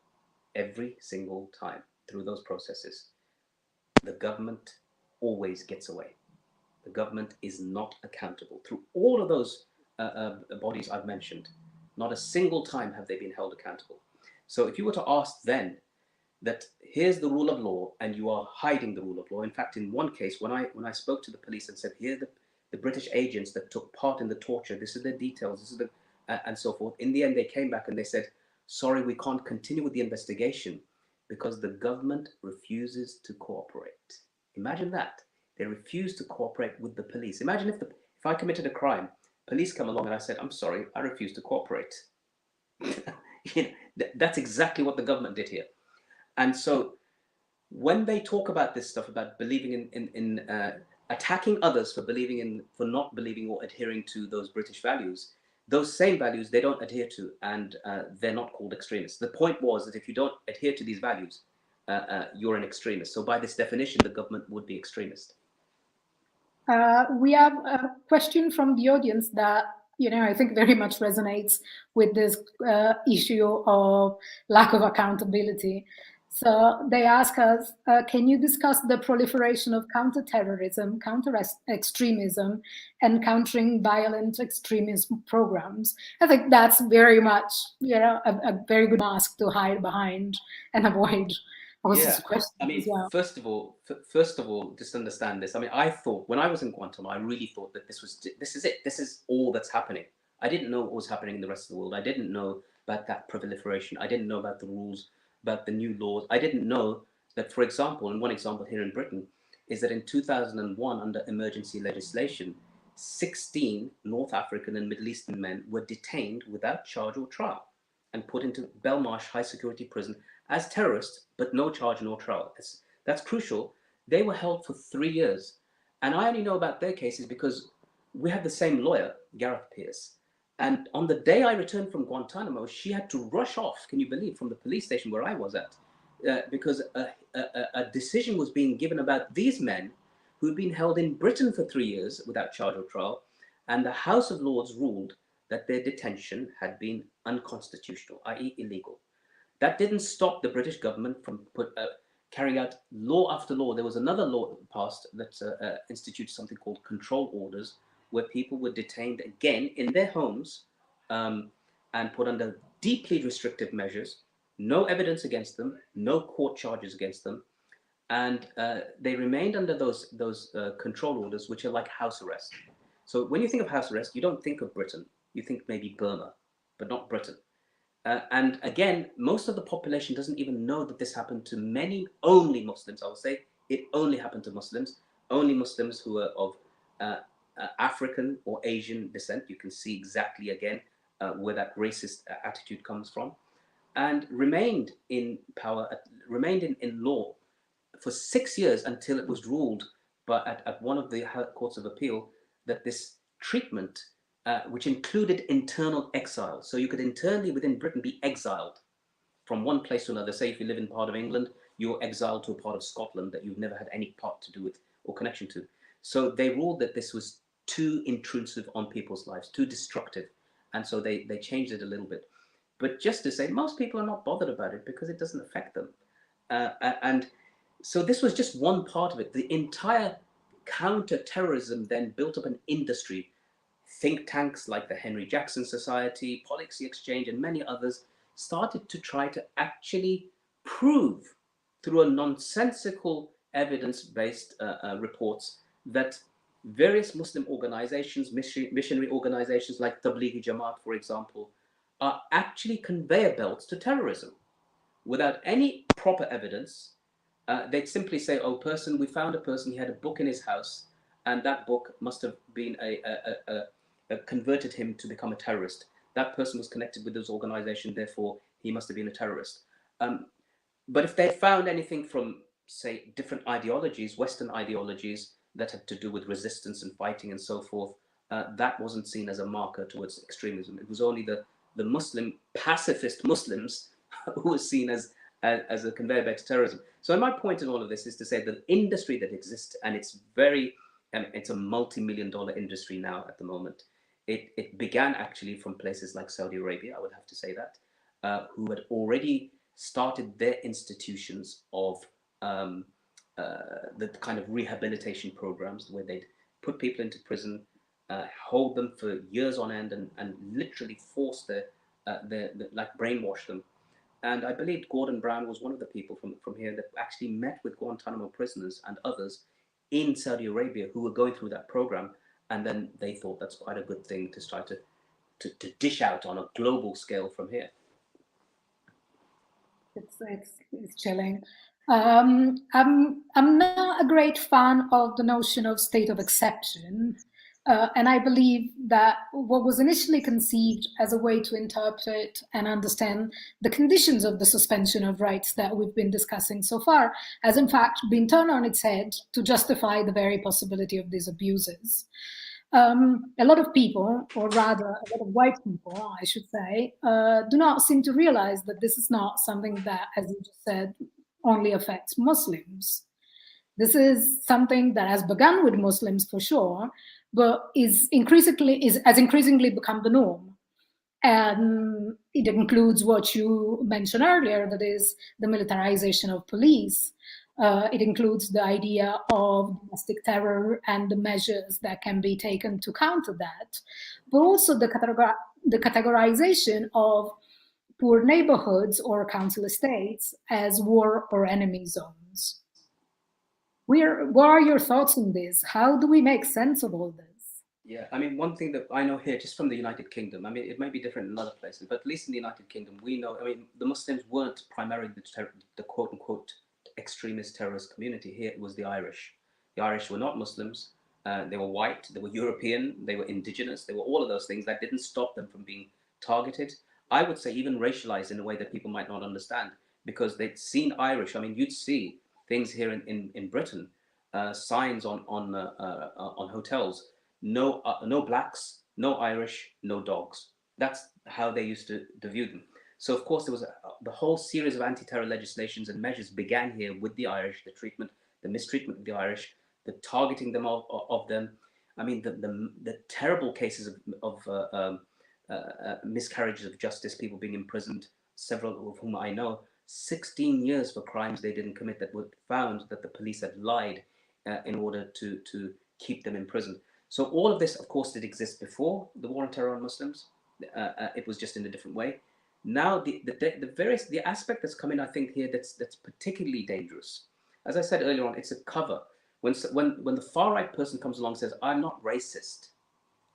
every single time through those processes. The government always gets away. The government is not accountable. Through all of those bodies I've mentioned, not a single time have they been held accountable. So if you were to ask then that here's the rule of law and you are hiding the rule of law. In fact, in one case, when I spoke to the police and said, here are the British agents that took part in the torture, this is the details, this is the, and so forth. In the end, they came back and they said, sorry, we can't continue with the investigation because the government refuses to cooperate. Imagine that. They refuse to cooperate with the police. Imagine if I committed a crime, police come along and I said, I'm sorry, I refuse to cooperate. That's exactly what the government did here. And so when they talk about this stuff, about believing in attacking others for not believing or adhering to those British values, those same values they don't adhere to, and they're not called extremists. The point was that if you don't adhere to these values, you're an extremist. So by this definition, the government would be extremist. We have a question from the audience that I think very much resonates with this issue of lack of accountability. So they ask us, can you discuss the proliferation of counterterrorism, counter-extremism, and countering violent extremism programs? I think that's very much, a very good mask to hide behind and avoid. Yeah, I mean, well, first of all, just understand this. I mean, I thought when I was in Guantanamo, I really thought that this is it. This is all that's happening. I didn't know what was happening in the rest of the world. I didn't know about that proliferation. I didn't know about the rules, about the new laws. I didn't know that, for example, and one example here in Britain is that in 2001, under emergency legislation, 16 North African and Middle Eastern men were detained without charge or trial and put into Belmarsh high security prison as terrorists, but no charge, no trial. That's crucial They were held for 3 years. And I only know about their cases because we had the same lawyer, Gareth Pierce. And on the day I returned from Guantanamo, she had to rush off, can you believe, from the police station where I was at, because a decision was being given about these men who had been held in Britain for 3 years without charge or trial. And the House of Lords ruled that their detention had been unconstitutional, i.e. illegal. That didn't stop the British government from carrying out law after law. There was another law passed that instituted something called control orders, where people were detained again in their homes and put under deeply restrictive measures, no evidence against them, no court charges against them, and they remained under those control orders, which are like house arrest. So when you think of house arrest, you don't think of Britain. You think maybe Burma, but not Britain. And again, most of the population doesn't even know that this happened to many, only Muslims. I will say it only happened to Muslims, only Muslims who are of African or Asian descent. You can see exactly again where that racist attitude comes from, and remained in power, remained in law for 6 years until it was ruled at one of the courts of appeal that this treatment, which included internal exile. So you could internally within Britain be exiled from one place to another. Say if you live in part of England, you're exiled to a part of Scotland that you've never had any part to do with or connection to. So they ruled that this was too intrusive on people's lives, too destructive. And so they changed it a little bit. But just to say, most people are not bothered about it because it doesn't affect them. And so this was just one part of it. The entire counter-terrorism then built up an industry. Think tanks like the Henry Jackson Society, Policy Exchange, and many others started to try to actually prove through a nonsensical evidence-based reports that various Muslim organizations, missionary organizations like Tablighi Jamaat, for example, are actually conveyor belts to terrorism without any proper evidence. They'd simply say, oh, we found a person, he had a book in his house, and that book must have been converted him to become a terrorist. That person was connected with this organization, therefore he must have been a terrorist. But if they found anything from, say, different ideologies, Western ideologies that had to do with resistance and fighting and so forth, that wasn't seen as a marker towards extremism. It was only the Muslim, pacifist Muslims who were seen as a conveyor belt to terrorism. So my point in all of this is to say the industry that exists, and it's it's a multi-million-dollar industry now at the moment. It began actually from places like Saudi Arabia, I would have to say that, who had already started their institutions of the kind of rehabilitation programs where they'd put people into prison, hold them for years on end, and literally force like brainwash them. And I believe Gordon Brown was one of the people from here that actually met with Guantanamo prisoners and others in Saudi Arabia who were going through that program. And then they thought that's quite a good thing to try to dish out on a global scale from here. It's chilling. I'm not a great fan of the notion of state of exception. And I believe that what was initially conceived as a way to interpret and understand the conditions of the suspension of rights that we've been discussing so far has in fact been turned on its head to justify the very possibility of these abuses. A lot of people, or rather a lot of white people, I should say, do not seem to realize that this is not something that, as you just said, only affects Muslims. This is something that has begun with Muslims for sure, but has increasingly become the norm. And it includes what you mentioned earlier, that is the militarization of police. It includes the idea of domestic terror and the measures that can be taken to counter that, but also the categorization of poor neighborhoods or council estates as war or enemy zones. What are your thoughts on this? How do we make sense of all this? Yeah, I mean, one thing that I know here, just from the United Kingdom, I mean, it might be different in other places, but at least in the United Kingdom, we know, I mean, the Muslims weren't primarily the quote-unquote extremist terrorist community. Here it was the Irish. The Irish were not Muslims. They were white, they were European, they were indigenous, they were all of those things. That didn't stop them from being targeted. I would say even racialized in a way that people might not understand, because they'd seen Irish. I mean, you'd see things here in Britain, signs on hotels, no blacks, no Irish, no dogs. That's how they used to view them. So of course there was the whole series of anti-terror legislations and measures began here with the Irish, the treatment, the mistreatment of the Irish, the targeting them of them. I mean, the terrible cases of miscarriages of justice, people being imprisoned, several of whom I know, 16 years for crimes they didn't commit that were found that the police had lied in order to keep them imprisoned. So all of this, of course, did exist before the war on terror on Muslims. It was just in a different way. Now the aspect that's come in, I think here that's particularly dangerous. As I said earlier on, it's a cover. When the far right person comes along and says, I'm not racist,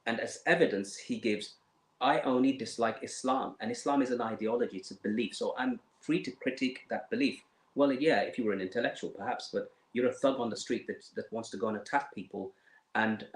and as evidence he gives, I only dislike Islam, and Islam is an ideology, it's a belief, so I'm free to critique that belief. Well, yeah, if you were an intellectual perhaps, but you're a thug on the street that wants to go and attack people, and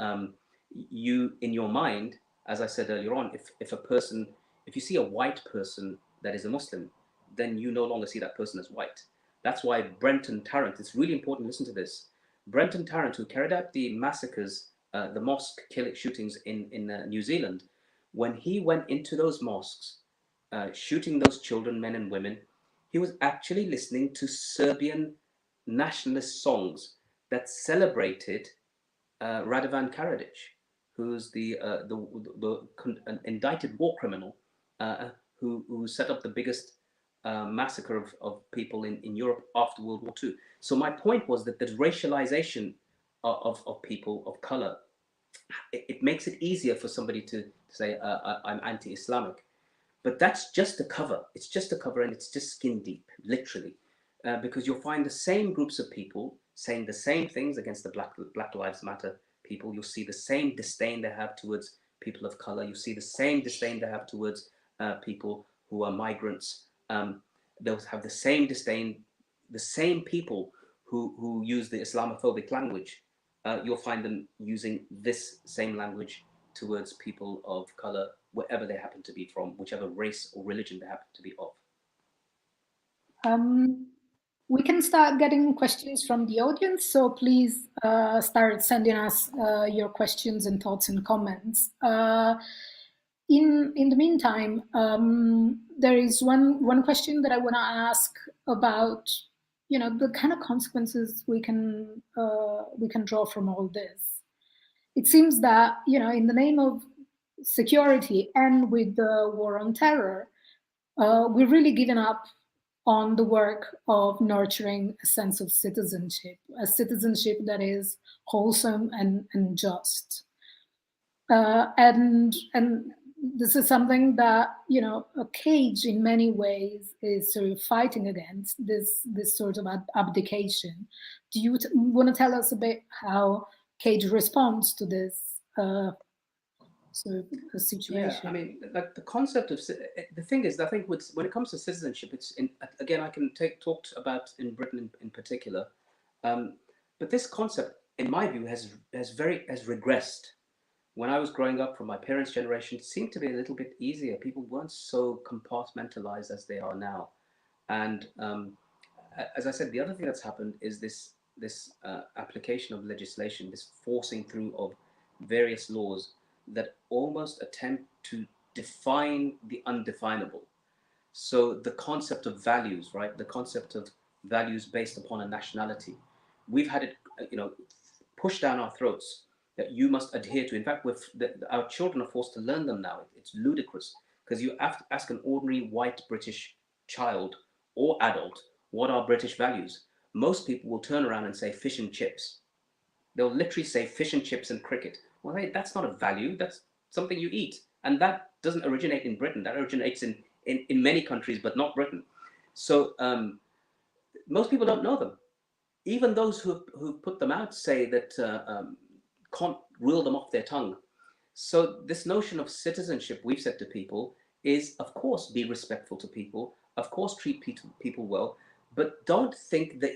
you, in your mind, as I said earlier on, if you see a white person that is a Muslim, then you no longer see that person as white. That's why Brenton Tarrant, it's really important to listen to this. Brenton Tarrant, who carried out the massacres, the mosque shootings in New Zealand, when he went into those mosques, shooting those children, men and women, he was actually listening to Serbian nationalist songs that celebrated Radovan Karadzic, who's an indicted war criminal who set up the biggest massacre of people in Europe after World War II. So my point was that the racialization of people of color, it makes it easier for somebody to say, I'm anti-Islamic. But that's just a cover. It's just a cover, and it's just skin deep, literally. Because you'll find the same groups of people saying the same things against the Black Lives Matter people. You'll see the same disdain they have towards people of color. You see the same disdain they have towards people who are migrants. They'll have the same disdain, the same people who use the Islamophobic language. You'll find them using this same language towards people of color, wherever they happen to be from, whichever race or religion they happen to be of. We can start getting questions from the audience, so please start sending us your questions and thoughts and comments. In the meantime, there is one question that I want to ask about, the kind of consequences we can draw from all this. It seems that, in the name of security and with the war on terror, we're really giving up on the work of nurturing a sense of citizenship, a citizenship that is wholesome and just. And this is something that, a CAGE in many ways is sort of fighting against, this sort of abdication. Do you want to tell us a bit how CAGE responds to this sort of a situation? Yeah, I mean, like the concept of the thing is, I think when it comes to citizenship, it's again I can talk about in Britain in particular, but this concept, in my view, has regressed. When I was growing up, from my parents' generation, it seemed to be a little bit easier. People weren't so compartmentalized as they are now, and as I said, the other thing that's happened is this application of legislation, this forcing through of various laws that almost attempt to define the undefinable. So the concept of values, right? The concept of values based upon a nationality, we've had it, pushed down our throats that you must adhere to. In fact, our children are forced to learn them now. It's ludicrous, because you have to ask an ordinary white British child or adult, what are British values? Most people will turn around and say fish and chips. They'll literally say fish and chips and cricket. Well, hey, that's not a value. That's something you eat. And that doesn't originate in Britain. That originates in many countries, but not Britain. So most people don't know them. Even those who put them out say that can't reel them off their tongue. So this notion of citizenship, we've said to people, is, of course, be respectful to people. Of course, treat people well. But don't think that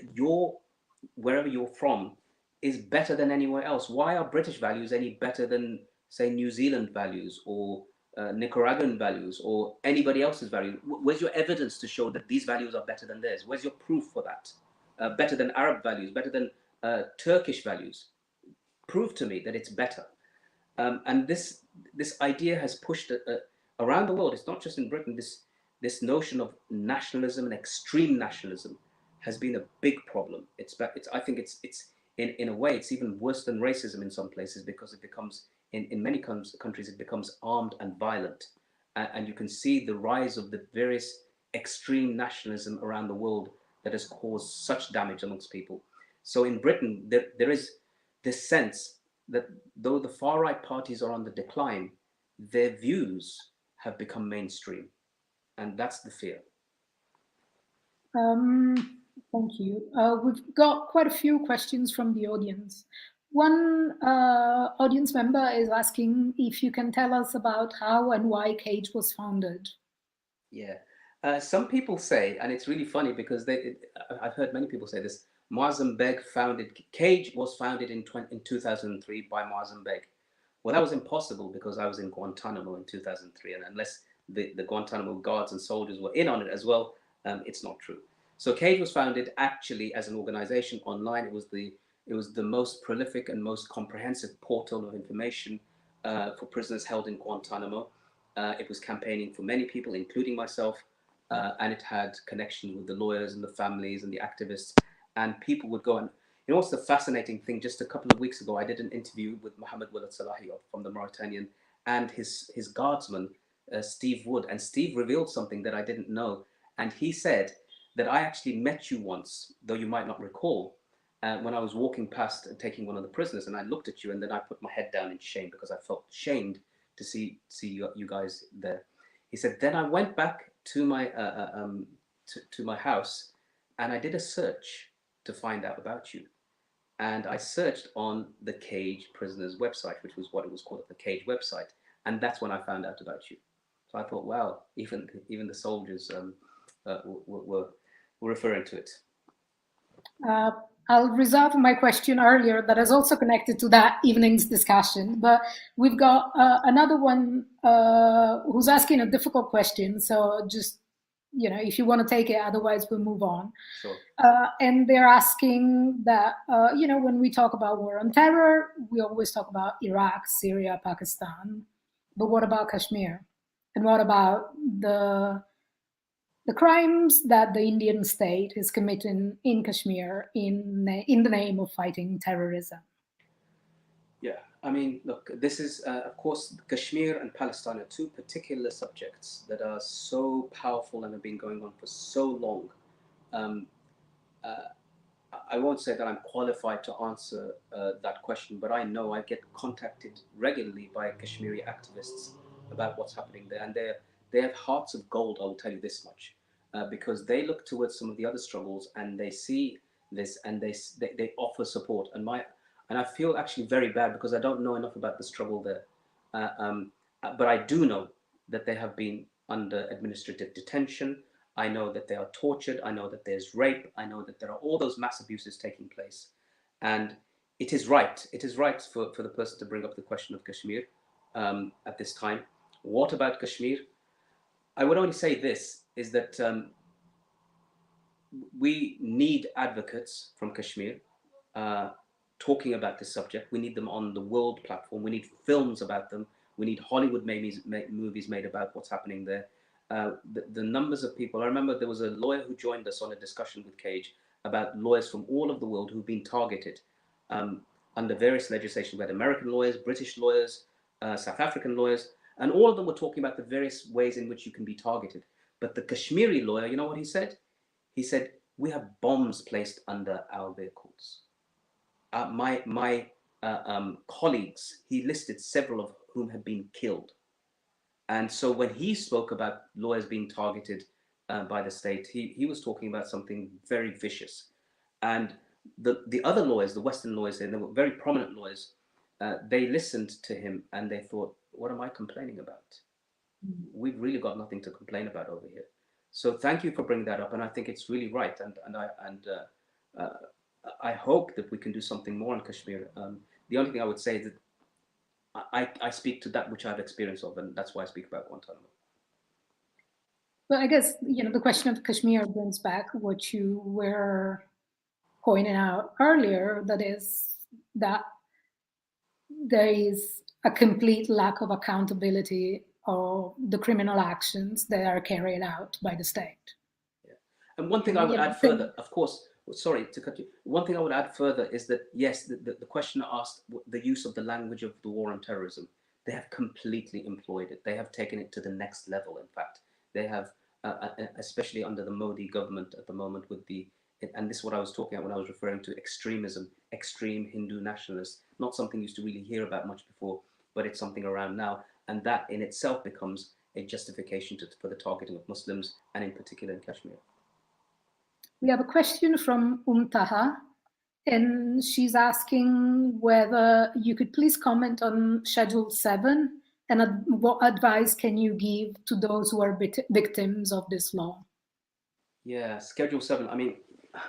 wherever you're from, is better than anywhere else. Why are British values any better than, say, New Zealand values or Nicaraguan values or anybody else's value? Where's your evidence to show that these values are better than theirs? Where's your proof for that? better than Arab values, better than Turkish values. Prove to me that it's better. And this idea has pushed around the world. It's not just in Britain. This notion of nationalism and extreme nationalism has been a big problem. I think it's in a way it's even worse than racism in some places, because it becomes in many countries it becomes armed and violent, and you can see the rise of the various extreme nationalism around the world that has caused such damage amongst people. So in Britain, there is this sense that though the far right parties are on the decline, their views have become mainstream, and that's the fear. Thank you. We've got quite a few questions from the audience. One audience member is asking if you can tell us about how and why CAGE was founded. Yeah. Some people say, and it's really funny because I've heard many people say this, Moazzam Begg CAGE was founded in 2003 by Moazzam Begg. Well, that was impossible because I was in Guantanamo in 2003, and unless the Guantanamo guards and soldiers were in on it as well, it's not true. So CAGE was founded actually as an organization online. It was the most prolific and most comprehensive portal of information for prisoners held in Guantanamo. It was campaigning for many people, including myself, and it had connections with the lawyers and the families and the activists. And people would go and, you know what's the fascinating thing? Just a couple of weeks ago, I did an interview with Mohammed Walid Salahi from the Mauritanian and his guardsman, Steve Wood. And Steve revealed something that I didn't know. And he said that I actually met you once, though you might not recall, when I was walking past and taking one of the prisoners, and I looked at you, and then I put my head down in shame because I felt shamed to see you guys there. He said, then I went back to my to my house, and I did a search to find out about you. And I searched on the CAGE prisoners website, which was what it was called, the CAGE website, and that's when I found out about you. So I thought, wow, even the soldiers were referring to it. I'll reserve my question earlier that is also connected to that evening's discussion, but we've got another one who's asking a difficult question. So just, you know, if you want to take it, otherwise we'll move on. Sure. And they're asking that, you know, when we talk about war on terror, we always talk about Iraq, Syria, Pakistan, but what about Kashmir? And what about the crimes that the Indian state is committing in Kashmir in the name of fighting terrorism? Yeah, I mean, look, this is, of course, Kashmir and Palestine are two particular subjects that are so powerful and have been going on for so long. I won't say that I'm qualified to answer that question, but I know I get contacted regularly by Kashmiri activists about what's happening there, and they have hearts of gold, I will tell you this much, because they look towards some of the other struggles and they see this and they offer support. And I feel actually very bad because I don't know enough about the struggle there, but I do know that they have been under administrative detention. I know that they are tortured. I know that there's rape. I know that there are all those mass abuses taking place. And it is right. It is right for the person to bring up the question of Kashmir at this time. What about Kashmir? I would only say this, is that we need advocates from Kashmir talking about this subject. We need them on the world platform. We need films about them. We need Hollywood movies made about what's happening there. The numbers of people, I remember there was a lawyer who joined us on a discussion with CAGE about lawyers from all over the world who've been targeted under various legislation. We had American lawyers, British lawyers, South African lawyers, and all of them were talking about the various ways in which you can be targeted. But the Kashmiri lawyer, you know what he said? He said, we have bombs placed under our vehicles. My colleagues, he listed several of whom had been killed. And so when he spoke about lawyers being targeted by the state, he was talking about something very vicious. And the other lawyers, the Western lawyers, and they were very prominent lawyers, they listened to him and they thought, what am I complaining about? We've really got nothing to complain about over here. So thank you for bringing that up. And I think it's really right. And I hope that we can do something more in Kashmir. The only thing I would say is that I speak to that which I've experience of, and that's why I speak about Guantanamo. Well, I guess, you know, the question of Kashmir brings back what you were pointed out earlier, that is that there is a complete lack of accountability of the criminal actions that are carried out by the state. Yeah. And one thing I would add further, of course, sorry to cut you. One thing I would add further is that, yes, the questioner asked the use of the language of the war on terrorism. They have completely employed it. They have taken it to the next level, in fact. They have, especially under the Modi government at the moment with the, and this is what I was talking about when I was referring to extremism, extreme Hindu nationalists, not something you used to really hear about much before, but it's something around now. And that in itself becomes a justification for the targeting of Muslims, and in particular in Kashmir. We have a question from Taha, and she's asking whether you could please comment on Schedule 7 and what advice can you give to those who are victims of this law? Yeah, Schedule 7. I mean,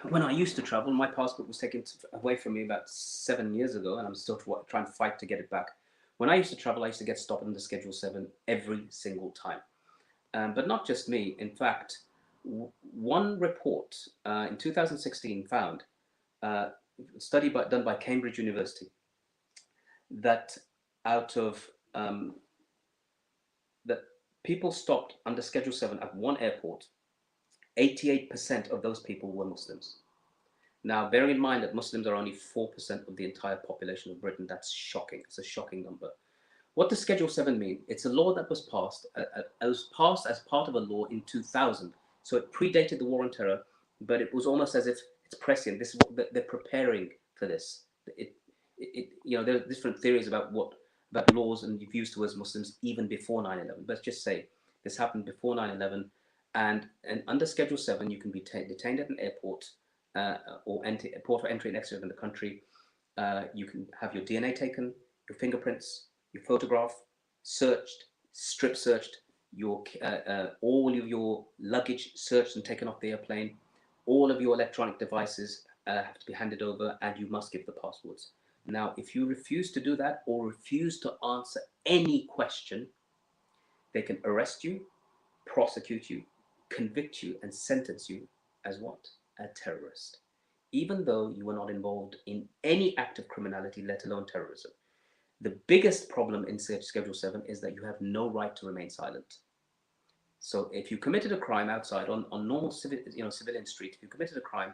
when I used to travel, my passport was taken away from me about 7 years ago, and I'm still trying to fight to get it back. When I used to travel, I used to get stopped under Schedule 7 every single time. But not just me. In fact, one report in 2016 found, a study done by Cambridge University, that out of that people stopped under Schedule 7 at one airport, 88% of those people were Muslims. Now, bearing in mind that Muslims are only 4% of the entire population of Britain, that's shocking. It's a shocking number. What does Schedule 7 mean? It's a law that was passed as part of a law in 2000. So it predated the war on terror, but it was almost as if it's prescient. This is what they're preparing for this. You know, there are different theories about laws and views towards Muslims even before 9/11. Let's just say this happened before 9/11, and under Schedule 7, you can be detained at an airport or port for entry and exit in the country. You can have your DNA taken, your fingerprints, your photograph searched, strip searched, your all of your luggage searched and taken off the airplane. All of your electronic devices have to be handed over, and you must give the passwords. Now, if you refuse to do that or refuse to answer any question, they can arrest you, prosecute you, convict you, and sentence you as what? A terrorist, even though you were not involved in any act of criminality, let alone terrorism. The biggest problem in Schedule 7 is that you have no right to remain silent. So if you committed a crime outside on normal civilian street, if you committed a crime,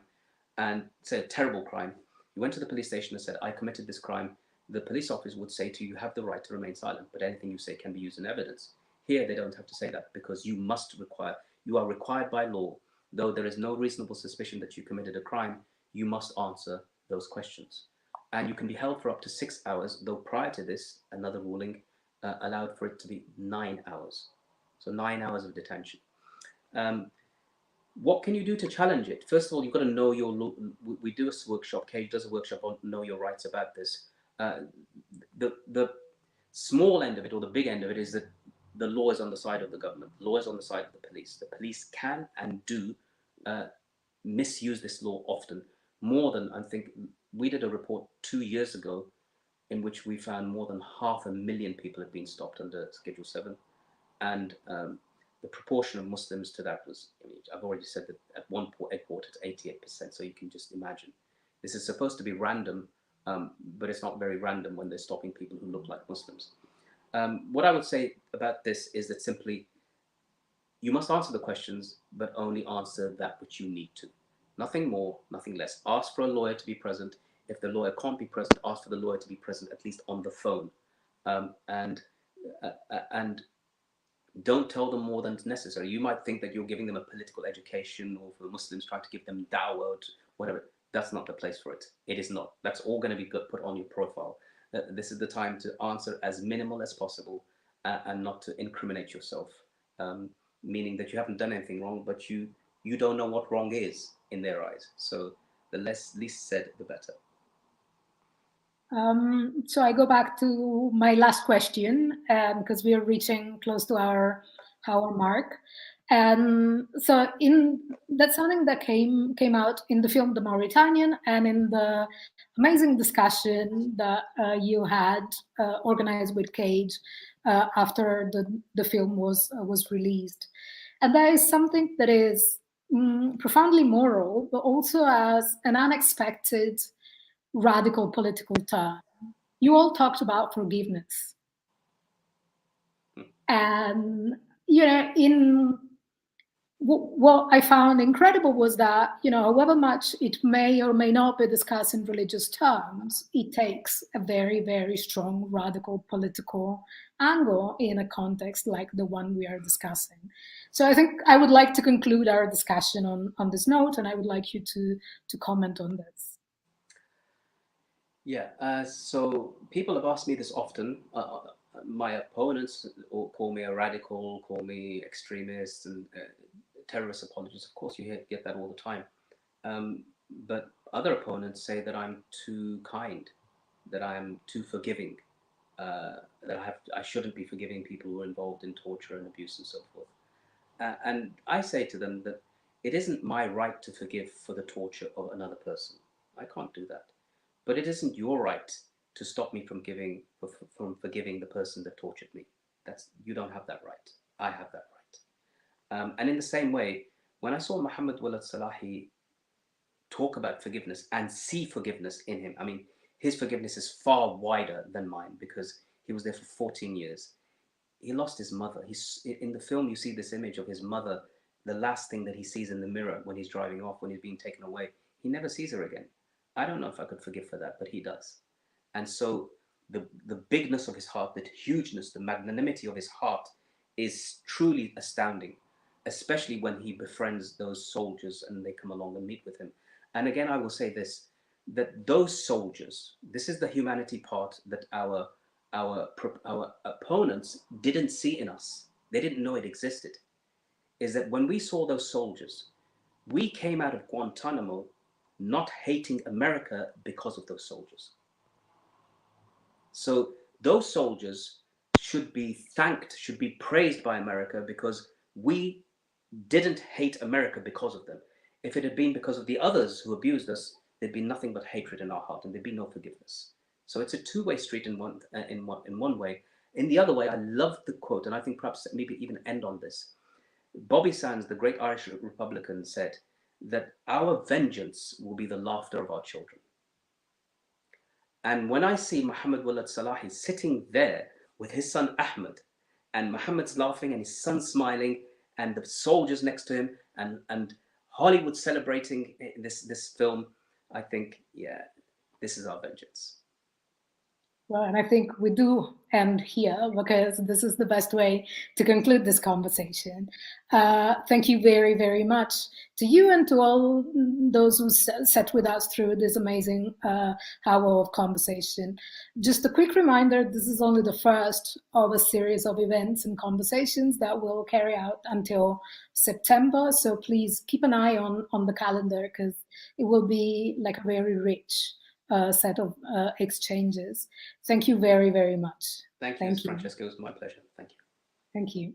and say a terrible crime, you went to the police station and said, I committed this crime, the police officer would say to you, you have the right to remain silent, but anything you say can be used in evidence. Here, they don't have to say that, because you are required by law, though there is no reasonable suspicion that you committed a crime, you must answer those questions. And you can be held for up to 6 hours, though prior to this, another ruling allowed for it to be 9 hours. So 9 hours of detention. What can you do to challenge it? First of all, you've got to know your law. We do a workshop, CAGE does a workshop on know your rights about this. The small end of it, or the big end of it, is that the law is on the side of the government. The law is on the side of the police. The police can and do misuse this law often. More than, I think, we did a report 2 years ago in which we found more than 500,000 people had been stopped under Schedule 7. And the proportion of Muslims to that was, I've already said that at one airport it's 88%, so you can just imagine. This is supposed to be random, but it's not very random when they're stopping people who look like Muslims. What I would say about this is that simply, you must answer the questions, but only answer that which you need to. Nothing more, nothing less. Ask for a lawyer to be present. If the lawyer can't be present, ask for the lawyer to be present, at least on the phone. And don't tell them more than necessary. You might think that you're giving them a political education, or for Muslims trying to give them dawah, whatever. That's not the place for it. It is not. That's all going to be put on your profile. This is the time to answer as minimal as possible and not to incriminate yourself, meaning that you haven't done anything wrong, but you don't know what wrong is in their eyes. So the least said, the better. So I go back to my last question, because we are reaching close to our hour mark. And so that's something that came out in the film The Mauritanian, and in the amazing discussion that you had organized with CAGE after the film was released. And there is something that is profoundly moral, but also as an unexpected radical political turn. You all talked about forgiveness. And, what I found incredible was that, however much it may or may not be discussed in religious terms, it takes a very, very strong radical political angle in a context like the one we are discussing. So I think I would like to conclude our discussion on this note, and I would like you to comment on this. Yeah, so people have asked me this often. My opponents call me a radical, call me extremist, and terrorist apologist. Of course, you get that all the time. But other opponents say that I'm too kind, that I'm too forgiving, that I shouldn't be forgiving people who are involved in torture and abuse and so forth. And I say to them that it isn't my right to forgive for the torture of another person. I can't do that. But it isn't your right to stop me from forgiving the person that tortured me. You don't have that right. I have that right. And in the same way, when I saw Mohammed Walid Salahi talk about forgiveness and see forgiveness in him, I mean, his forgiveness is far wider than mine because he was there for 14 years. He lost his mother. In the film, you see this image of his mother, the last thing that he sees in the mirror when he's driving off, when he's being taken away. He never sees her again. I don't know if I could forgive for that, but he does. And so the bigness of his heart, the hugeness, the magnanimity of his heart is truly astounding, especially when he befriends those soldiers and they come along and meet with him. And again, I will say this, that those soldiers, this is the humanity part that our opponents didn't see in us. They didn't know it existed. Is that when we saw those soldiers, we came out of Guantanamo not hating America because of those soldiers. So those soldiers should be thanked, should be praised by America because we didn't hate America because of them. If it had been because of the others who abused us, there'd be nothing but hatred in our heart and there'd be no forgiveness. So it's a two-way street in one way. In the other way, I love the quote, and I think perhaps maybe even end on this. Bobby Sands, the great Irish Republican, said that our vengeance will be the laughter of our children. And when I see Mohammed Walid Salahi sitting there with his son Ahmed, and Mohammed's laughing and his son smiling, and the soldiers next to him, and Hollywood celebrating this film, I think, yeah, this is our vengeance. Well, and I think we do end here because this is the best way to conclude this conversation. Thank you very, very much to you and to all those who sat with us through this amazing hour of conversation. Just a quick reminder, this is only the first of a series of events and conversations that we'll carry out until September. So please keep an eye on the calendar because it will be like a very rich set of exchanges. Thank you very, very much. Thank you, Francesca. It was my pleasure. Thank you. Thank you.